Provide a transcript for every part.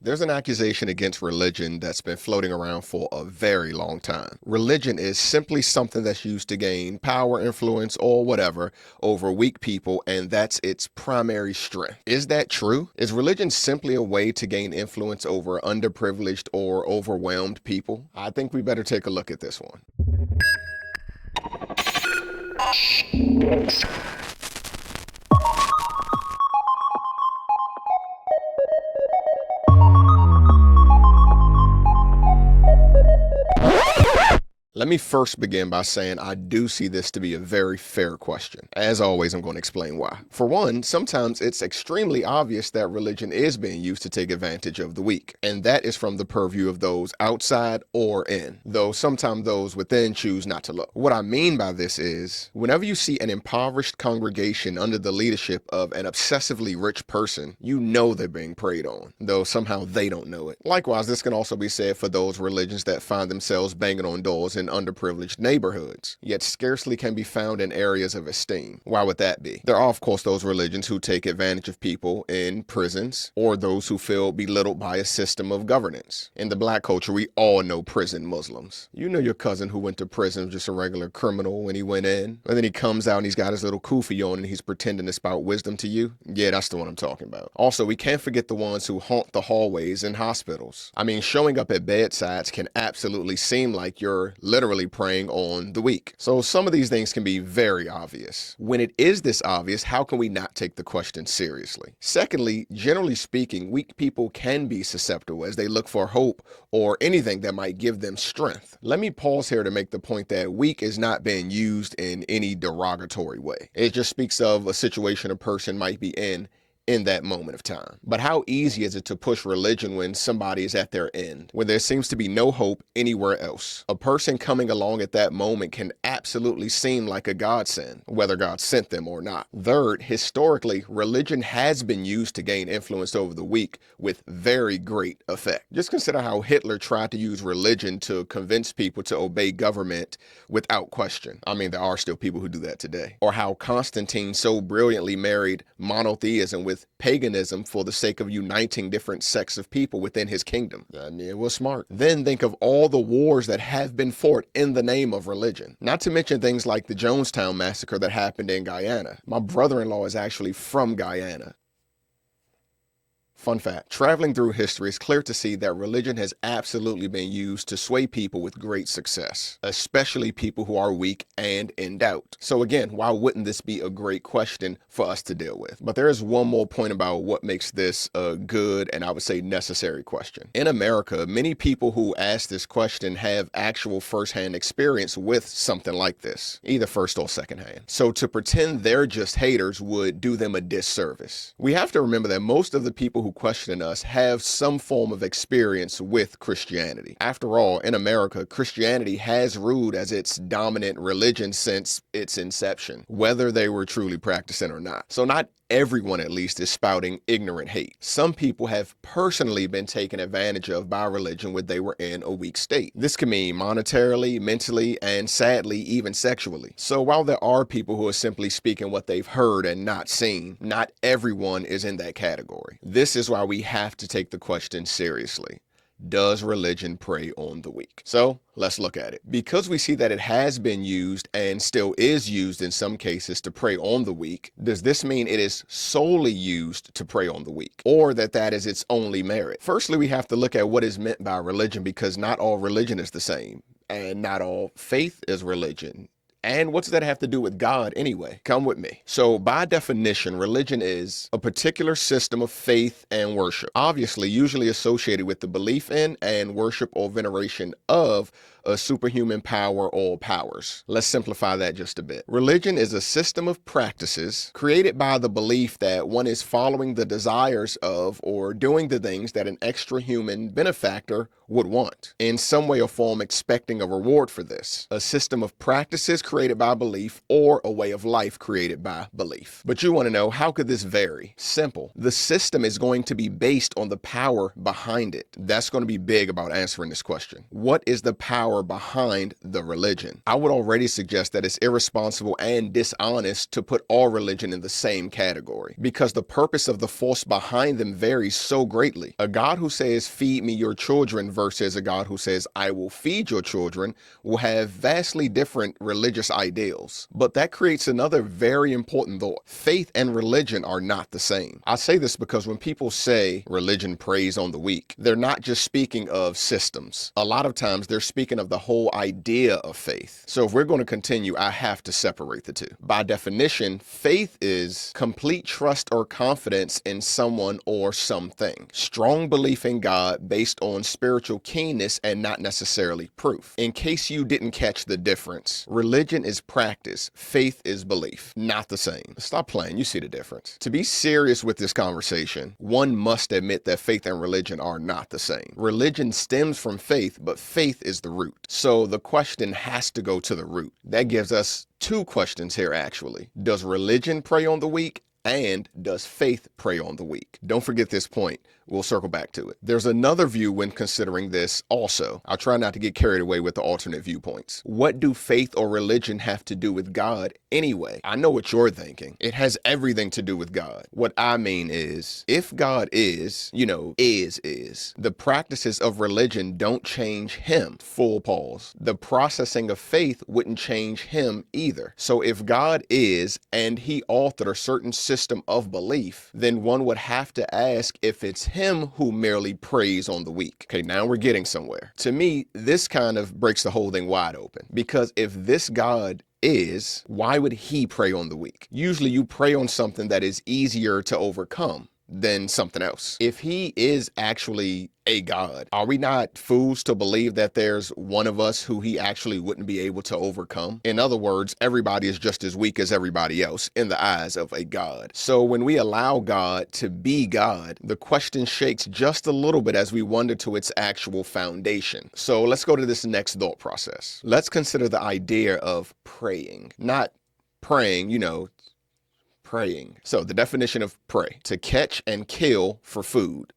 There's an accusation against religion that's been floating around for a very long time. Religion is simply something that's used to gain power, influence, or whatever over weak people, and that's its primary strength. Is that true? Is religion simply a way to gain influence over underprivileged or overwhelmed people? I think we better take a look at this one. Let me first begin by saying I do see this to be a very fair question. As always, I'm going to explain why. For one, sometimes it's extremely obvious that religion is being used to take advantage of the weak, and that is from the purview of those outside or in, though sometimes those within choose not to look. What I mean by this is, whenever you see an impoverished congregation under the leadership of an obsessively rich person, you know they're being preyed on, though somehow they don't know it. Likewise, this can also be said for those religions that find themselves banging on doors in underprivileged neighborhoods, yet scarcely can be found in areas of esteem. Why would that be? There are, of course, those religions who take advantage of people in prisons, or those who feel belittled by a system of governance. In the black culture, we all know prison Muslims. You know your cousin who went to prison was just a regular criminal when he went in, and then he comes out and he's got his little kufi on and he's pretending to spout wisdom to you. Yeah, that's the one I'm talking about. Also, we can't forget the ones who haunt the hallways in hospitals. I mean, showing up at bedsides can absolutely seem like you're literally preying on the weak. So some of these things can be very obvious. When it is this obvious, how can we not take the question seriously? Secondly, generally speaking, weak people can be susceptible as they look for hope or anything that might give them strength. Let me pause here to make the point that weak is not being used in any derogatory way. It just speaks of a situation a person might be in that moment of time. But how easy is it to push religion when somebody is at their end, when there seems to be no hope anywhere else? A person coming along at that moment can absolutely seem like a godsend, whether God sent them or not. Third, historically, religion has been used to gain influence over the weak with very great effect. Just consider how Hitler tried to use religion to convince people to obey government without question. I mean, there are still people who do that today. Or how Constantine so brilliantly married monotheism with paganism for the sake of uniting different sects of people within his kingdom. I mean, it was smart. Then think of all the wars that have been fought in the name of religion. Not to mention things like the Jonestown massacre that happened in Guyana. My brother-in-law is actually from Guyana. Fun fact, traveling through history, it's clear to see that religion has absolutely been used to sway people with great success, especially people who are weak and in doubt. So again, why wouldn't this be a great question for us to deal with? But there is one more point about what makes this a good and I would say necessary question. In America, many people who ask this question have actual firsthand experience with something like this, either first or secondhand. So to pretend they're just haters would do them a disservice. We have to remember that most of the people who question us have some form of experience with Christianity. After all, in America, Christianity has ruled as its dominant religion since its inception, whether they were truly practicing or not. So not everyone, at least, is spouting ignorant hate. Some people have personally been taken advantage of by religion when they were in a weak state. This can mean monetarily, mentally, and sadly, even sexually. So while there are people who are simply speaking what they've heard and not seen, not everyone is in that category. This is why we have to take the question seriously. Does religion prey on the weak? So let's look at it. Because we see that it has been used and still is used in some cases to prey on the weak, does this mean it is solely used to prey on the weak, or that is its only merit? Firstly, we have to look at what is meant by religion, because not all religion is the same, and not all faith is religion. And what's that have to do with God anyway? Come with me. So by definition, religion is a particular system of faith and worship, obviously usually associated with the belief in and worship or veneration of a superhuman power or powers. Let's simplify that just a bit. Religion is a system of practices created by the belief that one is following the desires of or doing the things that an extra-human benefactor would want, in some way or form expecting a reward for this. A system of practices created by belief or a way of life created by belief. But you want to know, how could this vary? Simple. The system is going to be based on the power behind it. That's going to be big about answering this question. What is the power behind the religion? I would already suggest that it's irresponsible and dishonest to put all religion in the same category, because the purpose of the force behind them varies so greatly. A God who says, feed me your children, versus a God who says, I will feed your children, will have vastly different religious ideals. But that creates another very important thought. Faith and religion are not the same. I say this because when people say religion preys on the weak, they're not just speaking of systems. A lot of times they're speaking of the whole idea of faith. So if we're going to continue, I have to separate the two. By definition, faith is complete trust or confidence in someone or something. Strong belief in God based on spiritual keenness and not necessarily proof. In case you didn't catch the difference, religion is practice, faith is belief. Not the same. Stop playing, you see the difference. To be serious with this conversation, one must admit that faith and religion are not the same. Religion stems from faith, but faith is the root. So the question has to go to the root. That gives us two questions here, actually. Does religion prey on the weak? And does faith prey on the weak? Don't forget this point. We'll circle back to it. There's another view when considering this also. I'll try not to get carried away with the alternate viewpoints. What do faith or religion have to do with God anyway? I know what you're thinking. It has everything to do with God. What I mean is, if God is, is, the practices of religion don't change him. Full pause. The processing of faith wouldn't change him either. So if God is, and he authored a certain system of belief, then one would have to ask if it's him who merely preys on the weak. Okay, now we're getting somewhere. To me, this kind of breaks the whole thing wide open, because if this God is, why would he prey on the weak? Usually you prey on something that is easier to overcome than something else. If he is actually a God, are we not fools to believe that there's one of us who he actually wouldn't be able to overcome? In other words, everybody is just as weak as everybody else in the eyes of a God. So when we allow God to be God, the question shakes just a little bit as we wonder to its actual foundation. So let's go to this next thought process. Let's consider the idea of praying. Not praying, praying. So the definition of prey: to catch and kill for food.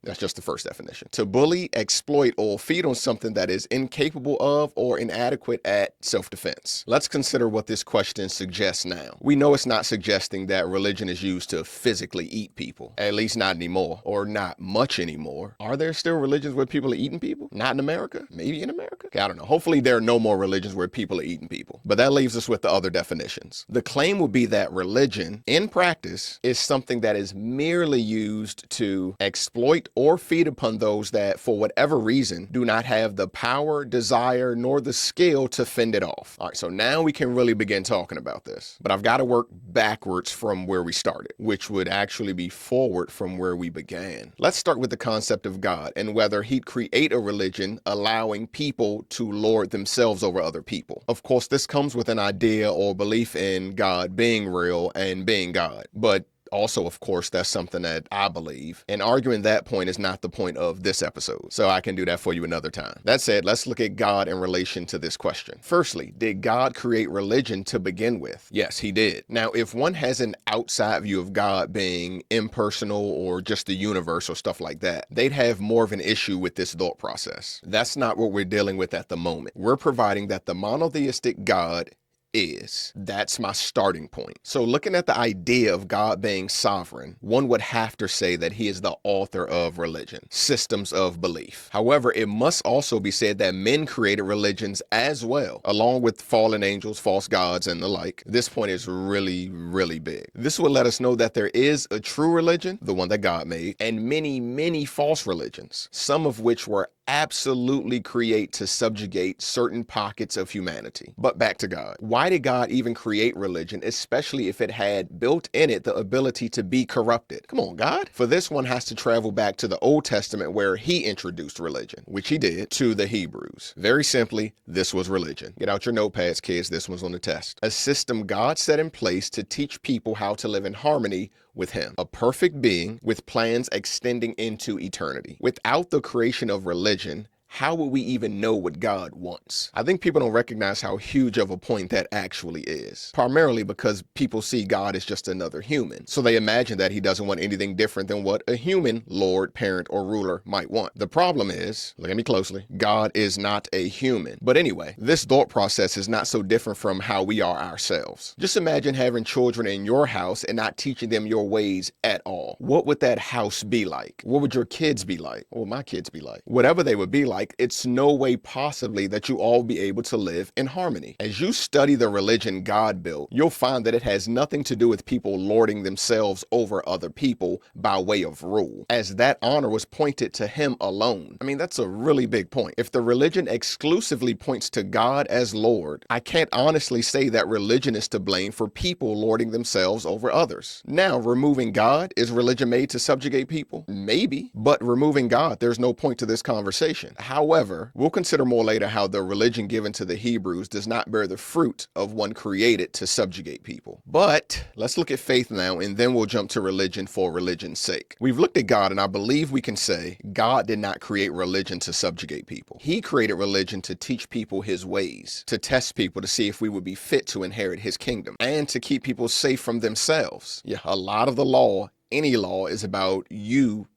That's just the first definition. To bully, exploit, or feed on something that is incapable of or inadequate at self-defense. Let's consider what this question suggests now. We know it's not suggesting that religion is used to physically eat people. At least not anymore, or not much anymore. Are there still religions where people are eating people? Not in America? Maybe in America? Okay, I don't know. Hopefully there are no more religions where people are eating people. But that leaves us with the other definitions. The claim would be that religion, in practice, is something that is merely used to exploit or feed upon those that, for whatever reason, do not have the power, desire, nor the skill to fend it off. All right, so now we can really begin talking about this. But I've got to work backwards from where we started, which would actually be forward from where we began. Let's start with the concept of God and whether he'd create a religion allowing people to lord themselves over other people. Of course, this comes with an idea or belief in God being real and being God. But also, of course, that's something that I believe, and arguing that point is not the point of this episode, so I can do that for you another time. That said, let's look at God in relation to this question. Firstly, did God create religion to begin with? Yes, he did. Now, if one has an outside view of God being impersonal or just the universe or stuff like that, they'd have more of an issue with this thought process. That's not what we're dealing with at the moment. We're providing that the monotheistic God is. That's my starting point. So looking at the idea of God being sovereign, one would have to say that he is the author of religion, systems of belief. However, it must also be said that men created religions as well, along with fallen angels, false gods, and the like. This point is really, really big. This will let us know that there is a true religion, the one that God made, and many, many false religions, some of which were absolutely create to subjugate certain pockets of humanity. But back to God. Why did God even create religion, especially if it had built in it the ability to be corrupted? Come on, God. For this, one has to travel back to the Old Testament where he introduced religion, which he did, to the Hebrews. Very simply, this was religion. Get out your notepads, kids. This one's on the test. A system God set in place to teach people how to live in harmony with him, a perfect being with plans extending into eternity. Without the creation of religion, how would we even know what God wants? I think people don't recognize how huge of a point that actually is, primarily because people see God as just another human. So they imagine that he doesn't want anything different than what a human lord, parent, or ruler might want. The problem is, look at me closely, God is not a human. But anyway, this thought process is not so different from how we are ourselves. Just imagine having children in your house and not teaching them your ways at all. What would that house be like? What would your kids be like? What would my kids be like? Whatever they would be like, it's no way possibly that you all be able to live in harmony. As you study the religion God built, you'll find that it has nothing to do with people lording themselves over other people by way of rule, as that honor was pointed to him alone. I mean, that's a really big point. If the religion exclusively points to God as Lord, I can't honestly say that religion is to blame for people lording themselves over others. Now, removing God, is religion made to subjugate people? Maybe, but removing God, there's no point to this conversation. However, we'll consider more later how the religion given to the Hebrews does not bear the fruit of one created to subjugate people. But let's look at faith now, and then we'll jump to religion for religion's sake. We've looked at God, and I believe we can say God did not create religion to subjugate people. He created religion to teach people his ways, to test people to see if we would be fit to inherit his kingdom, and to keep people safe from themselves. Yeah, a lot of the law, any law, is about you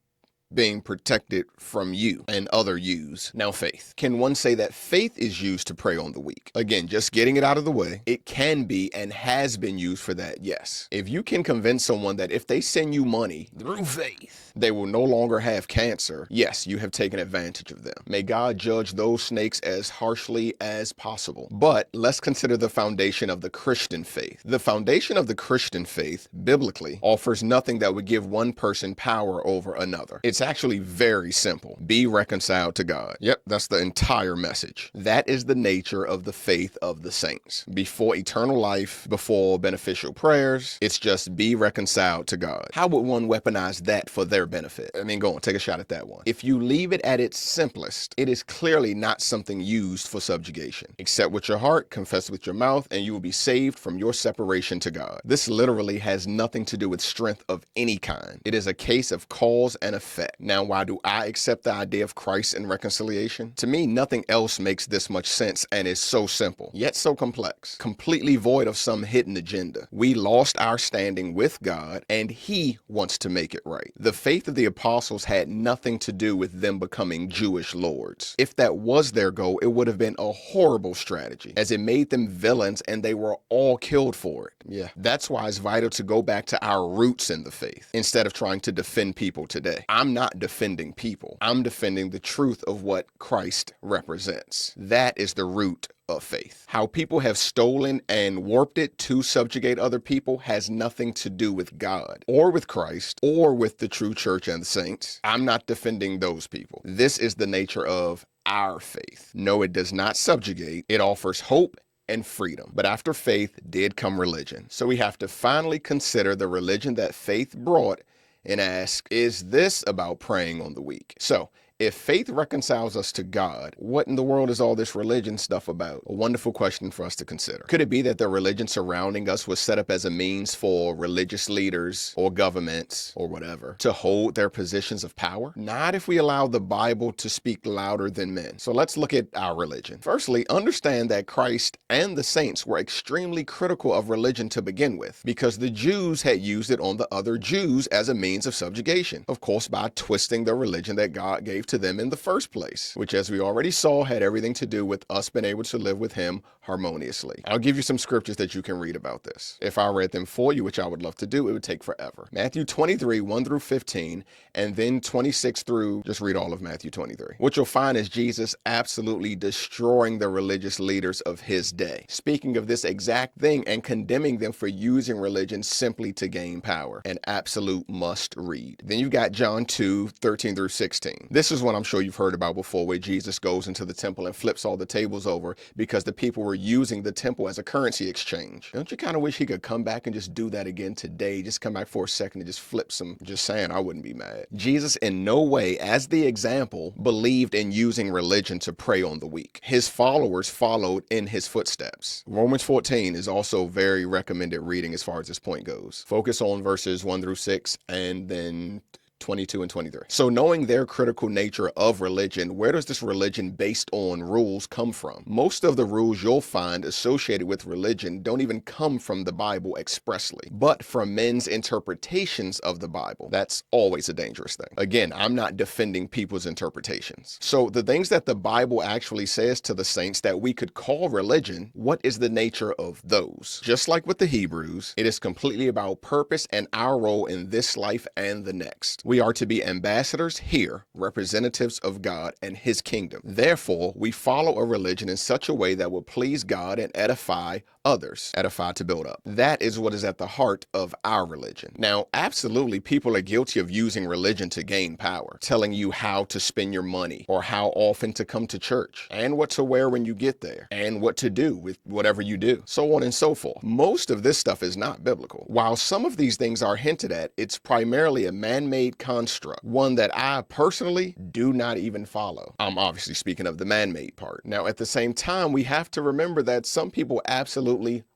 being protected from you and other yous. Now, faith. Can one say that faith is used to prey on the weak? Again, just getting it out of the way, it can be and has been used for that, yes. If you can convince someone that if they send you money through faith, they will no longer have cancer, yes, you have taken advantage of them. May God judge those snakes as harshly as possible. But let's consider the foundation of the Christian faith. The foundation of the Christian faith, biblically, offers nothing that would give one person power over another. It's actually very simple. Be reconciled to God. Yep, that's the entire message. That is the nature of the faith of the saints. Before eternal life, before beneficial prayers, it's just be reconciled to God. How would one weaponize that for their benefit? I mean, go on, take a shot at that one. If you leave it at its simplest, it is clearly not something used for subjugation. Accept with your heart, confess with your mouth, and you will be saved from your separation to God. This literally has nothing to do with strength of any kind. It is a case of cause and effect. Now, why do I accept the idea of Christ and reconciliation? To me, nothing else makes this much sense and is so simple, yet so complex, completely void of some hidden agenda. We lost our standing with God, and he wants to make it right. The faith of the apostles had nothing to do with them becoming Jewish lords. If that was their goal, it would have been a horrible strategy, as it made them villains and they were all killed for it. Yeah, that's why it's vital to go back to our roots in the faith, instead of trying to defend people today. I'm not defending people. I'm defending the truth of what Christ represents. That is the root of faith. How people have stolen and warped it to subjugate other people has nothing to do with God or with Christ or with the true church and the saints. I'm not defending those people. This is the nature of our faith. No, it does not subjugate. It offers hope and freedom. But after faith did come religion. So we have to finally consider the religion that faith brought and ask, is this about preying on the weak? So, if faith reconciles us to God, what in the world is all this religion stuff about? A wonderful question for us to consider. Could it be that the religion surrounding us was set up as a means for religious leaders or governments or whatever to hold their positions of power? Not if we allow the Bible to speak louder than men. So let's look at our religion. Firstly, understand that Christ and the saints were extremely critical of religion to begin with, because the Jews had used it on the other Jews as a means of subjugation. Of course, by twisting the religion that God gave to them in the first place, which, as we already saw, had everything to do with us being able to live with him harmoniously. I'll give you some scriptures that you can read about this. If I read them for you, which I would love to do, it would take forever. Matthew 23, 1 through 15, and then 26 through, just read all of Matthew 23. What you'll find is Jesus absolutely destroying the religious leaders of his day, speaking of this exact thing and condemning them for using religion simply to gain power. An absolute must read. Then you've got John 2, 13 through 16. This is one I'm sure you've heard about before, where Jesus goes into the temple and flips all the tables over because the people were using the temple as a currency exchange. Don't you kind of wish he could come back and just do that again today? Just come back for a second and just flip some. Just saying, I wouldn't be mad. Jesus in no way, as the example, believed in using religion to prey on the weak. His followers followed in his footsteps. Romans 14 is also very recommended reading as far as this point goes. Focus on verses 1 through 6 and then 22 and 23. So knowing their critical nature of religion, where does this religion based on rules come from? Most of the rules you'll find associated with religion don't even come from the Bible expressly, but from men's interpretations of the Bible. That's always a dangerous thing. Again, I'm not defending people's interpretations. So the things that the Bible actually says to the saints that we could call religion, what is the nature of those? Just like with the Hebrews, it is completely about purpose and our role in this life and the next. We are to be ambassadors here, representatives of God and his kingdom. Therefore, we follow a religion in such a way that will please God and edify others. Edify to build up. That is what is at the heart of our religion. Now, absolutely, people are guilty of using religion to gain power, telling you how to spend your money or how often to come to church and what to wear when you get there and what to do with whatever you do, so on and so forth. Most of this stuff is not biblical. While some of these things are hinted at, it's primarily a man-made construct, one that I personally do not even follow. I'm obviously speaking of the man-made part. Now, at the same time, we have to remember that some people absolutely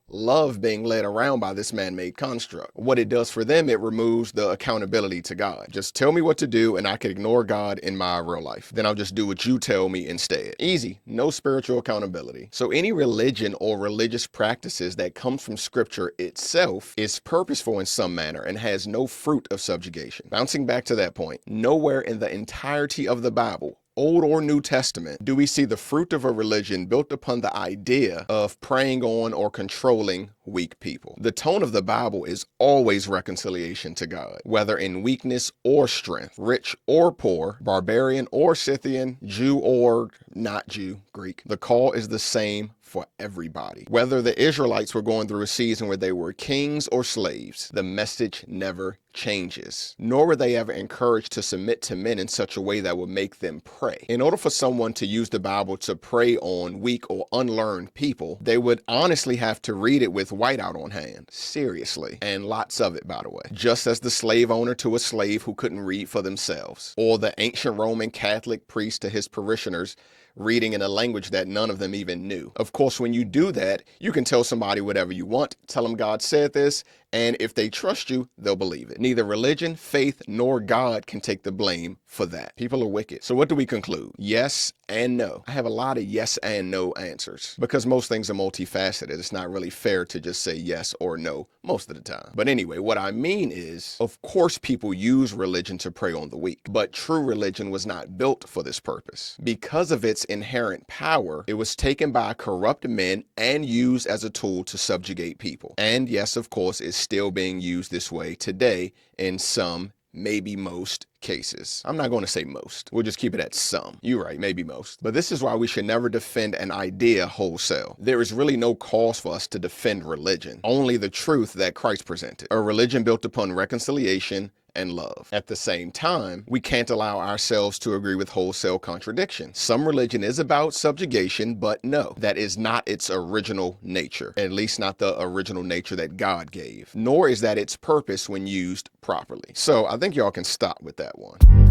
love being led around by this man-made construct. What it does for them, it removes the accountability to God. Just tell me what to do and I can ignore God in my real life. Then I'll just do what you tell me instead. Easy, no spiritual accountability. So any religion or religious practices that comes from scripture itself is purposeful in some manner and has no fruit of subjugation. Bouncing back to that point, nowhere in the entirety of the Bible, Old or New Testament, do we see the fruit of a religion built upon the idea of preying on or controlling weak people. The tone of the Bible is always reconciliation to God, whether in weakness or strength, rich or poor, barbarian or Scythian, Jew or not Jew, Greek. The call is the same for everybody. Whether the Israelites were going through a season where they were kings or slaves, the message never changes. Nor were they ever encouraged to submit to men in such a way that would make them pray. In order for someone to use the Bible to prey on weak or unlearned people, they would honestly have to read it with whiteout on hand. Seriously. And lots of it, by the way. Just as the slave owner to a slave who couldn't read for themselves, or the ancient Roman Catholic priest to his parishioners reading in a language that none of them even knew. Of course, when you do that, you can tell somebody whatever you want, tell them God said this, and if they trust you, they'll believe it. Neither religion, faith, nor God can take the blame for that. People are wicked. So what do we conclude? Yes and no. I have a lot of yes and no answers because most things are multifaceted. It's not really fair to just say yes or no most of the time. But anyway, what I mean is, of course, people use religion to prey on the weak, but true religion was not built for this purpose. Because of its inherent power, it was taken by corrupt men and used as a tool to subjugate people. And yes, of course, it's still being used this way today in some, maybe most cases. I'm not going to say most. We'll just keep it at some. You're right, maybe most. But this is why we should never defend an idea wholesale. There is really no cause for us to defend religion, only the truth that Christ presented. A religion built upon reconciliation and love. At the same time, we can't allow ourselves to agree with wholesale contradiction. Some religion is about subjugation, but no, that is not its original nature, at least not the original nature that God gave, nor is that its purpose when used properly. So I think y'all can stop with that one.